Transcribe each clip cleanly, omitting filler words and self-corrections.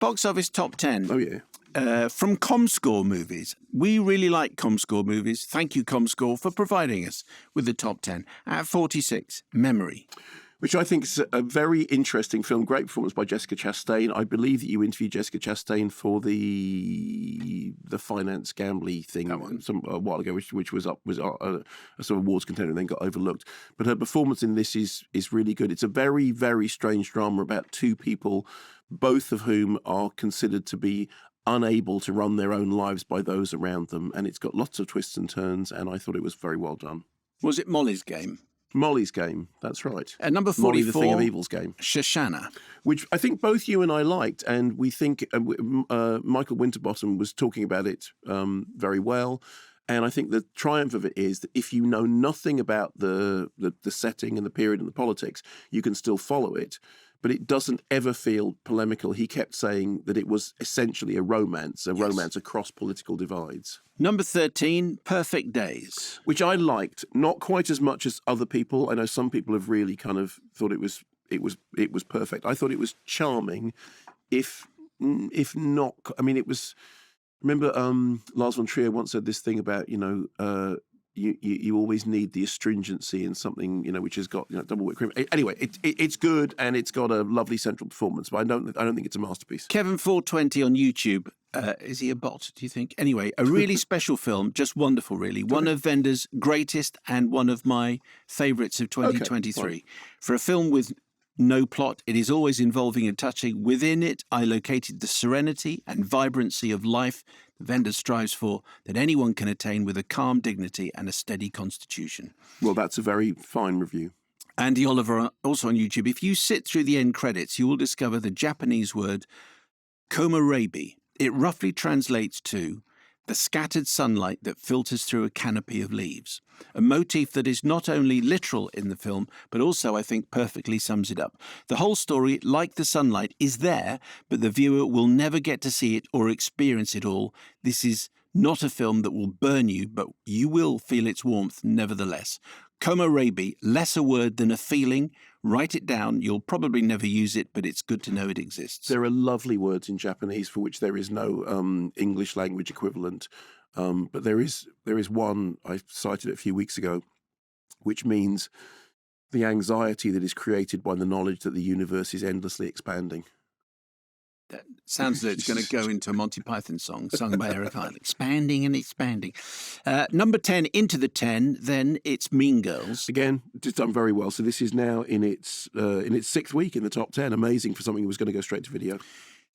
Box office top 10. Oh, yeah. From ComScore movies. We really like ComScore movies. Thank you, ComScore, for providing us with the top 10. At 46, Memory. Which I think is a very interesting film. Great performance by Jessica Chastain. I believe that you interviewed Jessica Chastain for the finance gambly thing a while ago, which was a sort of awards contender and then got overlooked. But her performance in this is really good. It's a very, very strange drama about two people, both of whom are considered to be unable to run their own lives by those around them. And it's got lots of twists and turns, and I thought it was very well done. Was it Molly's Game? Molly's Game, that's right. At number 44, Molly, the Thing of Evil's Game. Shoshana. Which I think both you and I liked, and we think Michael Winterbottom was talking about it very well. And I think the triumph of it is that if you know nothing about the setting and the period and the politics, you can still follow it. But it doesn't ever feel polemical. He kept saying that it was essentially a romance across political divides. Number 13, Perfect Days. Which I liked, not quite as much as other people. I know some people have really kind of thought it was perfect. I thought it was charming, if not. I mean, it was. Remember, Lars von Trier once said this thing about you always need the astringency in something which has got double whipped cream. Anyway, it's good and it's got a lovely central performance, but I don't think it's a masterpiece. Kevin 420 on YouTube. Is he a bot, do you think? Anyway, a really special film, just wonderful, really. One of Vender's greatest and one of my favourites of 2023. Okay, for a film with no plot, it is always involving and touching. Within it, I located the serenity and vibrancy of life Vender strives for, that anyone can attain with a calm dignity and a steady constitution. Well, that's a very fine review. Andy Oliver, also on YouTube. If you sit through the end credits, you will discover the Japanese word komarebi. It roughly translates to the scattered sunlight that filters through a canopy of leaves, a motif that is not only literal in the film, but also, I think, perfectly sums it up. The whole story, like the sunlight, is there, but the viewer will never get to see it or experience it all. This is not a film that will burn you, but you will feel its warmth nevertheless. Komarebi, less a word than a feeling. Write it down. You'll probably never use it, but it's good to know it exists. There are lovely words in Japanese for which there is no English language equivalent. But there is one, I cited it a few weeks ago, which means the anxiety that is created by the knowledge that the universe is endlessly expanding. That sounds like it's going to go into a Monty Python song sung by Eric Idle. Expanding and expanding. Number 10, into the 10, then it's Mean Girls. Again, it's done very well. So this is now in its sixth week in the top 10. Amazing for something that was going to go straight to video.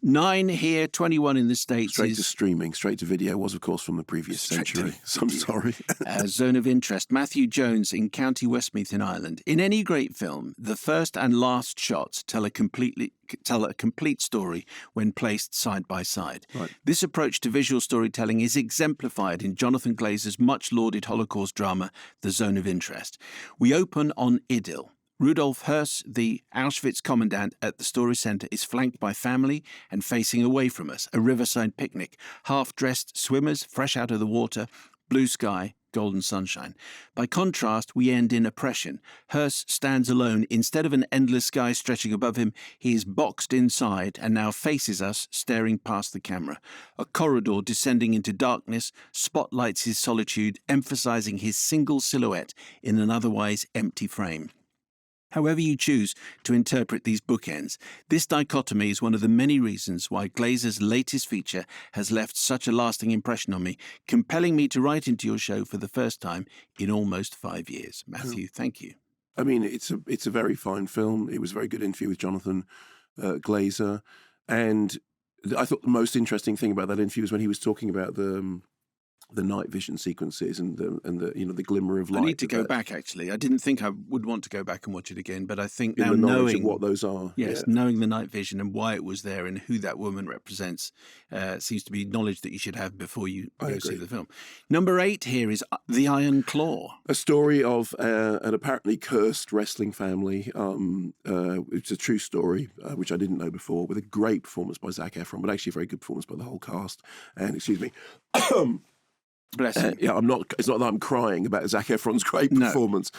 9 here, 21 in the States. Straight to streaming, straight to video was, of course, from the previous century. So I'm sorry. Zone of Interest. Matthew Jones in County Westmeath in Ireland. In any great film, the first and last shots tell a complete story when placed side by side. Right. This approach to visual storytelling is exemplified in Jonathan Glazer's much-lauded Holocaust drama, The Zone of Interest. We open on Idyll. Rudolf Höss, the Auschwitz commandant at the story centre, is flanked by family and facing away from us, a riverside picnic, half-dressed swimmers fresh out of the water, blue sky, golden sunshine. By contrast, we end in oppression. Höss stands alone. Instead of an endless sky stretching above him, he is boxed inside and now faces us, staring past the camera. A corridor descending into darkness spotlights his solitude, emphasising his single silhouette in an otherwise empty frame. However you choose to interpret these bookends, this dichotomy is one of the many reasons why Glazer's latest feature has left such a lasting impression on me, compelling me to write into your show for the first time in almost 5 years. Matthew, thank you. I mean, it's a very fine film. It was a very good interview with Jonathan Glazer. And I thought the most interesting thing about that interview was when he was talking about the night vision sequences and the glimmer of light. I need to go back, actually. I didn't think I would want to go back and watch it again, but I think now knowing what those are. Yes, knowing the night vision and why it was there and who that woman represents seems to be knowledge that you should have before you go see the film. Number 8 here is The Iron Claw. A story of an apparently cursed wrestling family. It's a true story, which I didn't know before, with a great performance by Zac Efron, but actually a very good performance by the whole cast. And, excuse me... Bless him. It's not that I'm crying about Zac Efron's great performance.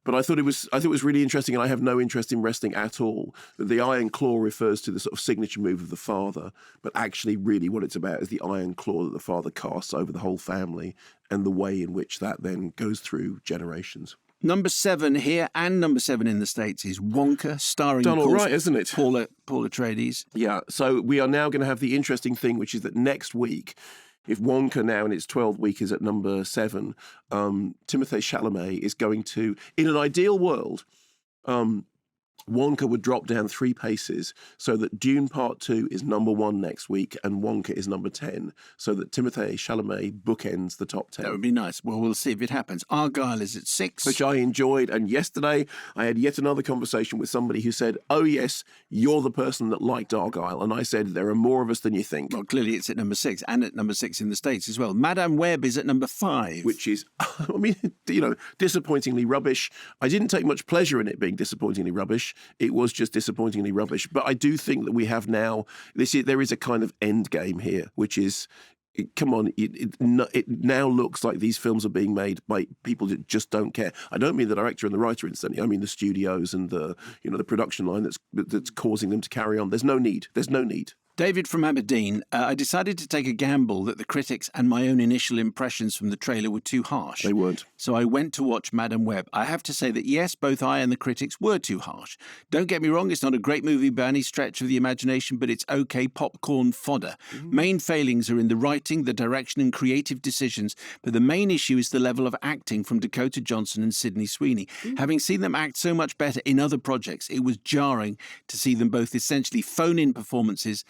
But I thought it was really interesting, and I have no interest in wrestling at all. The Iron Claw refers to the sort of signature move of the father, but actually really what it's about is the Iron Claw that the father casts over the whole family and the way in which that then goes through generations. Number 7 here and number 7 in the States is Wonka, starring Done all right, isn't it? Paul Atreides. Yeah, so we are now going to have the interesting thing, which is that next week, if Wonka now in its 12th week is at number 7, Timothée Chalamet is going to, in an ideal world, Wonka would drop down 3 paces so that Dune Part 2 is number 1 next week and Wonka is number 10, so that Timothée Chalamet bookends the top 10. That would be nice. Well, we'll see if it happens. Argylle is at 6. Which I enjoyed. And yesterday I had yet another conversation with somebody who said, oh, yes, you're the person that liked Argylle. And I said, there are more of us than you think. Well, clearly it's at number 6 and at number 6 in the States as well. Madame Web is at number 5. Which is, I mean, disappointingly rubbish. I didn't take much pleasure in it being disappointingly rubbish. It was just disappointingly rubbish. But I do think that we have now, there is a kind of end game here, which is, come on, it now looks like these films are being made by people that just don't care. I don't mean the director and the writer instantly. I mean the studios and the production line that's causing them to carry on. There's no need. David from Aberdeen, I decided to take a gamble that the critics and my own initial impressions from the trailer were too harsh. They weren't. So I went to watch Madame Web. I have to say that yes, both I and the critics were too harsh. Don't get me wrong, it's not a great movie by any stretch of the imagination, but it's okay popcorn fodder. Main failings are in the writing, the direction and creative decisions, but the main issue is the level of acting from Dakota Johnson and Sydney Sweeney. Having seen them act so much better in other projects, it was jarring to see them both essentially phone-in performances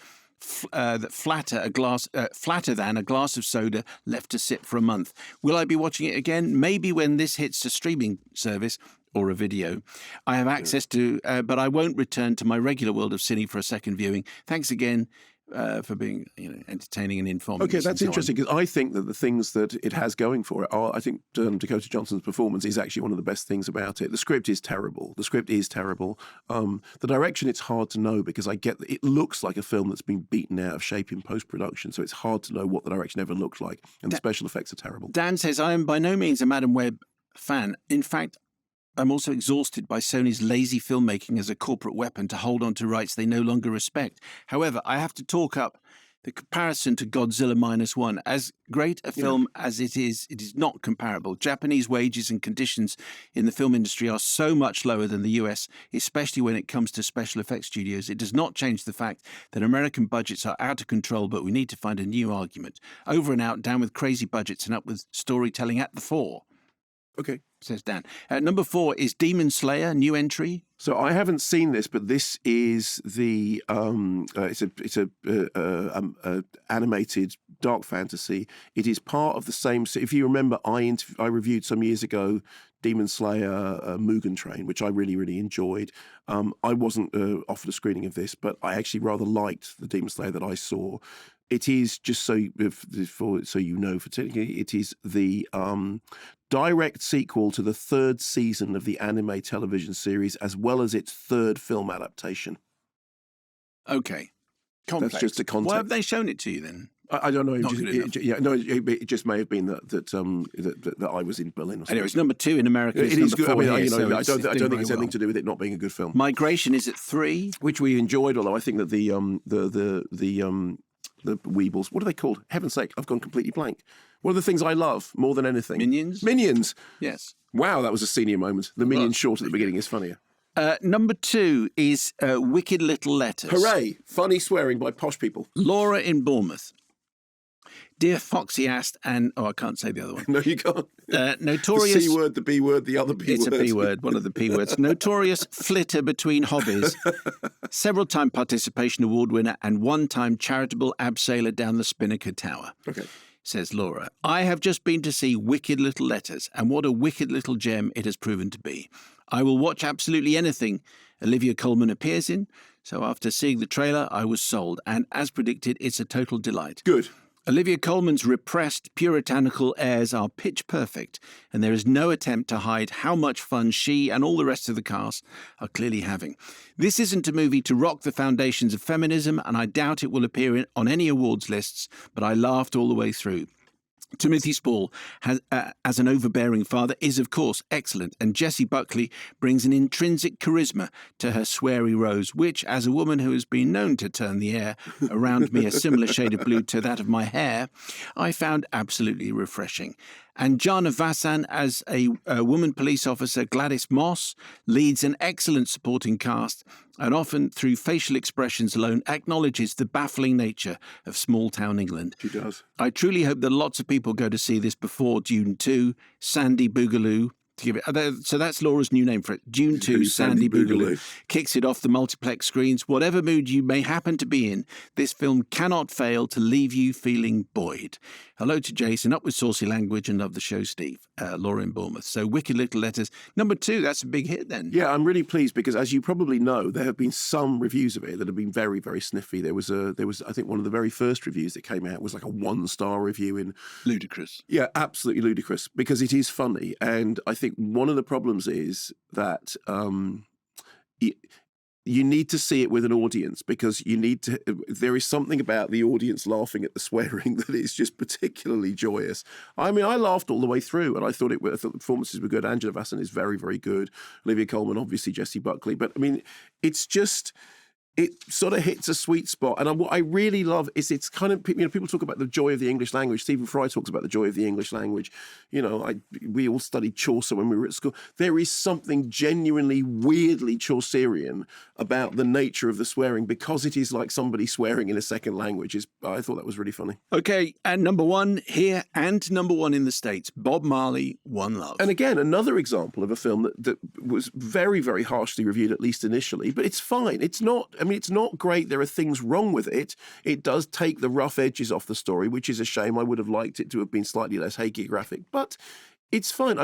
that flatter than a glass of soda left to sit for a month. Will I be watching it again? Maybe when this hits a streaming service or a video I have access to, but I won't return to my regular world of cine for a second viewing. Thanks again for being entertaining and informative. Okay, that's interesting, because I think that the things that it has going for it are, I think Dakota Johnson's performance is actually one of the best things about it. The script is terrible. The direction, it's hard to know, because I get that it looks like a film that's been beaten out of shape in post-production, so it's hard to know what the direction ever looked like, and the special effects are terrible. Dan says, I am by no means a Madame Web fan. In fact, I'm also exhausted by Sony's lazy filmmaking as a corporate weapon to hold on to rights they no longer respect. However, I have to talk up the comparison to Godzilla -1. As great a film as it is not comparable. Japanese wages and conditions in the film industry are so much lower than the US, especially when it comes to special effects studios. It does not change the fact that American budgets are out of control, but we need to find a new argument. Over and out, down with crazy budgets and up with storytelling at the fore. Okay. Says Dan. Number 4 is Demon Slayer, new entry. So I haven't seen this, but this is the it's a animated dark fantasy. It is part of the same. If you remember, I reviewed some years ago Demon Slayer Mugen Train, which I really enjoyed. I wasn't offered a screening of this, but I actually rather liked the Demon Slayer that I saw. It is, just so you know, it is the direct sequel to the 3rd season of the anime television series, as well as its 3rd film adaptation. Okay. Complex. That's just the context. Why have they shown it to you then? I don't know. It just may have been that I was in Berlin or something. Anyway, it's number 2 in America. It is good. I mean, I don't think it's well. anything to do with it not being a good film. Migration is at 3. Which we enjoyed, although I think that the Weebles, what are they called? Heaven's sake, I've gone completely blank. What are the things I love more than anything? Minions. Yes. Wow, that was a senior moment. The Minions short at the beginning is funnier. Number 2 is Wicked Little Letters. Hooray! Funny swearing by posh people. Laura in Bournemouth. Dear Foxy asked, and I can't say the other one. No, you can't. Notorious. The C word, the B word, the other P word. It's a P word, one of the P words. Notorious flitter between hobbies. Several-time participation award winner and one-time charitable abseiler down the Spinnaker Tower. Okay. Says Laura. I have just been to see Wicked Little Letters, and what a wicked little gem it has proven to be. I will watch absolutely anything Olivia Colman appears in, so after seeing the trailer, I was sold, and as predicted, it's a total delight. Good. Olivia Colman's repressed, puritanical airs are pitch perfect, and there is no attempt to hide how much fun she and all the rest of the cast are clearly having. This isn't a movie to rock the foundations of feminism, and I doubt it will appear on any awards lists, but I laughed all the way through. Timothy Spall as an overbearing father is, of course, excellent, and Jessie Buckley brings an intrinsic charisma to her sweary Rose, which, as a woman who has been known to turn the air around me a similar shade of blue to that of my hair, I found absolutely refreshing. And Jana Vassan as a woman police officer, Gladys Moss, leads an excellent supporting cast and often, through facial expressions alone, acknowledges the baffling nature of small-town England. She does. I truly hope that lots of people go to see this before Dune 2, Sandy Boogaloo. To give it, so that's Laura's new name for it. Dune 2, Sandy Boogaloo. Kicks it off the multiplex screens. Whatever mood you may happen to be in, this film cannot fail to leave you feeling buoyed. Hello to Jason, up with saucy language, and love the show, Steve. Laura in Bournemouth. So Wicked Little Letters. Number 2, that's a big hit then. Yeah, I'm really pleased because, as you probably know, there have been some reviews of it that have been very, very sniffy. There was, I think, one of the very first reviews that came out was like a 1-star review in... Ludicrous. Yeah, absolutely ludicrous, because it is funny. And I think one of the problems is that you need to see it with an audience, because there is something about the audience laughing at the swearing that is just particularly joyous. I mean, I laughed all the way through, and I thought the performances were good. Angela Vassan is very, very good. Olivia Colman, obviously, Jessie Buckley. But I mean, it's just... it sort of hits a sweet spot. And what I really love is it's kind of, people talk about the joy of the English language. Stephen Fry talks about the joy of the English language. We all studied Chaucer when we were at school. There is something genuinely, weirdly Chaucerian about the nature of the swearing, because it is like somebody swearing in a second language. I thought that was really funny. Okay, and number 1 here and number 1 in the States, Bob Marley, One Love. And again, another example of a film that was very, very harshly reviewed, at least initially, but it's fine. It's not great. There are things wrong with it. It does take the rough edges off the story, which is a shame. I would have liked it to have been slightly less hagiographic, but it's fine.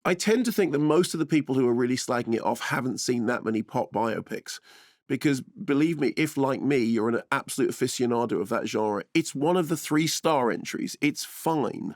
I tend to think that most of the people who are really slagging it off haven't seen that many pop biopics. Because believe me, if like me, you're an absolute aficionado of that genre, it's one of the 3-star entries. It's fine.